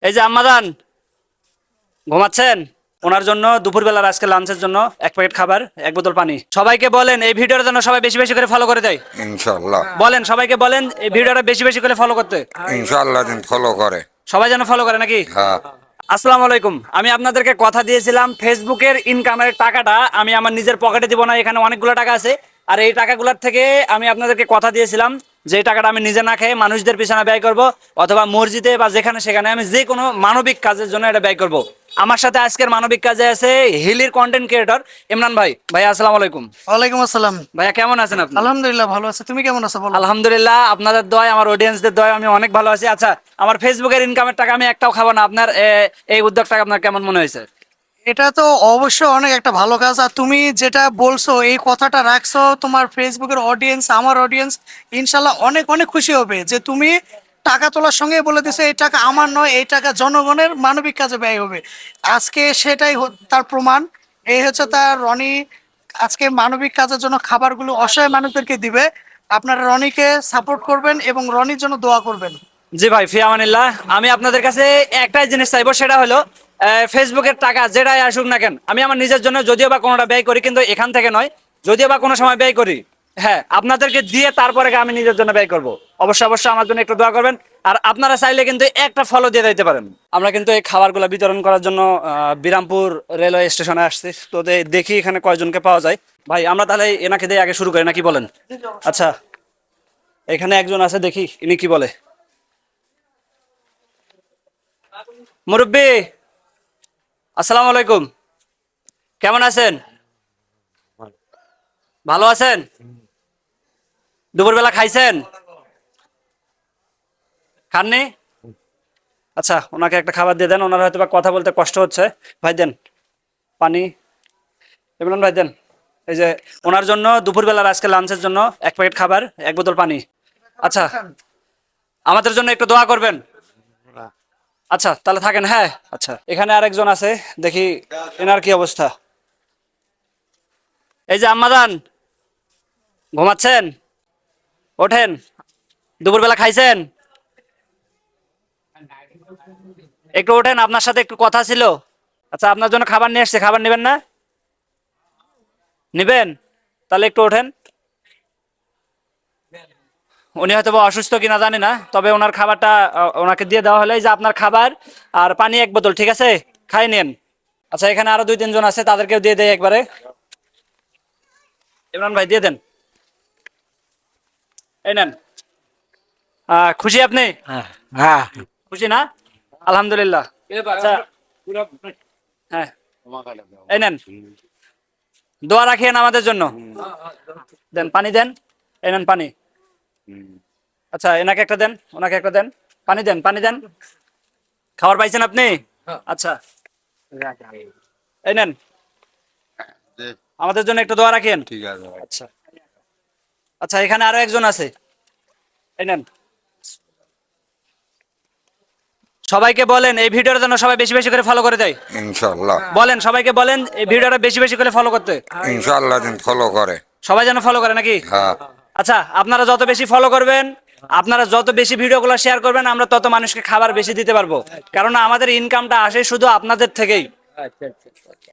এই যে আম্মাজান ঘুমাচ্ছেন, ওনার জন্য দুপুরবেলার আজকে লাঞ্চের জন্য এক প্যাকেট খাবার, এক বোতল পানি। সবাইকে বলেন এই ভিডিওর জন্য সবাই বেশি বেশি করে ফলো করে দেয়। ইনশাল্লাহ। বলেন সবাইকে, বলেন এই ভিডিওটা বেশি বেশি করে ফলো করতে। ইনশাল্লাহ দিন ফলো করে। সবাই যেন ফলো করে নাকি? হ্যাঁ। আসসালামু আলাইকুম। আমি আপনাদেরকে কথা দিয়েছিলাম ফেসবুকের ইনকামের টাকাটা আমি আমার নিজের পকেটে দিব না। এখানে অনেকগুলো টাকা আছে, আর এই টাকাগুলোর থেকে আমি আপনাদেরকে কথা দিয়েছিলাম যে এই টাকাটা আমি নিজে না খেয়ে মানুষদের পিছনে ব্যয় করব, অথবা মসজিদে বা যেখানে সেখানে আমি যে কোনো মানবিক কাজের জন্য এটা ব্যয় করব। আমার সাথে আজকের মানবিক কাজে আছে হিলির কন্টেন্ট ক্রিয়েটর ইমরান ভাই। ভাই আসসালামু আলাইকুম। ওয়ালাইকুম আসসালাম। ভাইয়া কেমন আছেন আপনি? আলহামদুলিল্লাহ ভালো আছে, তুমি কেমন আছো বলো? আলহামদুলিল্লাহ, আপনাদের দয়, আমার অডিয়েন্সদের দয় আমি অনেক ভালো আছি। আচ্ছা, আমার ফেসবুকের ইনকামের টাকা আমি একটাও খাবো না। আপনার এই উদ্যোগটা আপনার কেমন মনে হয়েছে? এটা তো অবশ্যই অনেক একটা ভালো কাজ, আর তুমি যেটা বলছো এই কথাটা রাখছো, তোমার ফেসবুকের অডিয়েন্স, আমার অডিয়েন্স ইনশাল্লাহ অনেক অনেক খুশি হবে যে তুমি টাকা তোলার সঙ্গে বলে দিছো এই টাকা আমার নয়, এই টাকা জনগণের মানবিক কাজে ব্যয় হবে। আজকে সেটাই তার প্রমাণ। এই হচ্ছে তার রনি আজকে মানবিক কাজের জন্য খাবারগুলো অসহায় মানুষদেরকে দিবে। আপনারা রনিকে সাপোর্ট করবেন এবং রনির জন্য দোয়া করবেন। জি ভাই, ফি আমানিল্লাহ। আমি আপনাদের কাছে একটাই জিনিস চাইবো, সেটা হলো ফেসবুকের টাকা যেটাই আসুক না কেন, আমি আমার নিজের জন্য যদিও বা কোনোটা ব্যয় করি, কিন্তু এখান থেকে নয়। যদিও বা কোনো সময় ব্যয় করি, হ্যাঁ, আপনাদেরকে দিয়ে তারপরে আমি নিজের জন্য ব্যয় করব। অবশ্যই অবশ্যই আমার জন্য একটু দোয়া করবেন। আর আপনারা চাইলে কিন্তু একটা ফলো দিয়ে দিতে পারেন। আমরা কিন্তু এই খাবারগুলো বিতরণ করার জন্য বিরামপুর রেলওয়ে স্টেশনে আসছি। তো দেখি এখানে কয়জনকে পাওয়া যায়। ভাই আমরা তাহলে এনাকে দিয়ে আগে শুরু করি, নাকি বলেন? আচ্ছা, এখানে একজন আছে, দেখি ইনি কি বলে। মুরব্বি, আসসালামু আলাইকুম। কেমন আছেন? ভালো আছেন? দুপুরবেলা খাইছেন? খাননি? আচ্ছা, ওনাকে একটা খাবার দিয়ে দেন। ওনার হয়তো বা কথা বলতে কষ্ট হচ্ছে। ভাই দেন পানি। ইমরান ভাই দেন। এই যে ওনার জন্য দুপুরবেলার আজকে লাঞ্চের জন্য এক প্যাকেট খাবার, এক বোতল পানি। আচ্ছা, আমাদের জন্য একটু দোয়া করবেন। আচ্ছা তাহলে থাকেন। হ্যাঁ, আচ্ছা, এখানে আরেকজন আছে, দেখি এনার কি অবস্থা। এই যে আম্মাজান ঘুমাচ্ছেন, ওঠেন। দুপুরবেলা খাইছেন? একটু ওঠেন, আপনার সাথে একটু কথা ছিল। আচ্ছা, আপনার জন্য খাবার নিয়ে এসছে, খাবার নেবেন না? নিবেন? তাহলে একটু ওঠেন। উনি হয়তো বা অসুস্থ কিনা জানি না, তবে ওনার খাবারটা ওনাকে দিয়ে দেওয়া হলে, এই যে আপনার খাবার আর পানি এক বোতল, ঠিক আছে? খাই নেন। আচ্ছা, এখানে আরো দুই তিনজন আছে, তাদেরকেও দিয়ে দেয় একবারে। ইমরান ভাই দিয়ে দেন। এই নেন। খুশি আপনি? হ্যাঁ। খুশি না? আলহামদুলিল্লাহ। আচ্ছা, হ্যাঁ, এই নেন, দোয়া রাখিয়েন আমাদের জন্য। দেন পানি দেন। এই নেন পানি। আচ্ছা, এনাকে একটা দেন, ওনাকে একটা দেন। পানি দেন, পানি দেন। খাবার পাইছেন আপনি? আচ্ছা, এই নেন, আমাদের জন্য একটু দোয়া রাখেন। ঠিক আছে। আচ্ছা আচ্ছা, এখানে আরো একজন আছে, এই নেন। সবাইকে বলেন এই ভিডিওর জন্য সবাই বেশি বেশি করে ফলো করে দেয়। ইনশাল্লাহ। বলেন সবাইকে, বলেন এই ভিডিওটা বেশি বেশি করে ফলো করতে। ইনশাল্লাহ দিন ফলো করে। সবাই যেন ফলো করে নাকি? হ্যাঁ। আচ্ছা, আপনারা যত বেশি ফলো করবেন, আপনারা যত বেশি ভিডিওগুলো শেয়ার করবেন, আমরা তত মানুষকে খাবার বেশি দিতে পারবো। কারণ আমাদের ইনকামটা আসে শুধু আপনাদের থেকেই।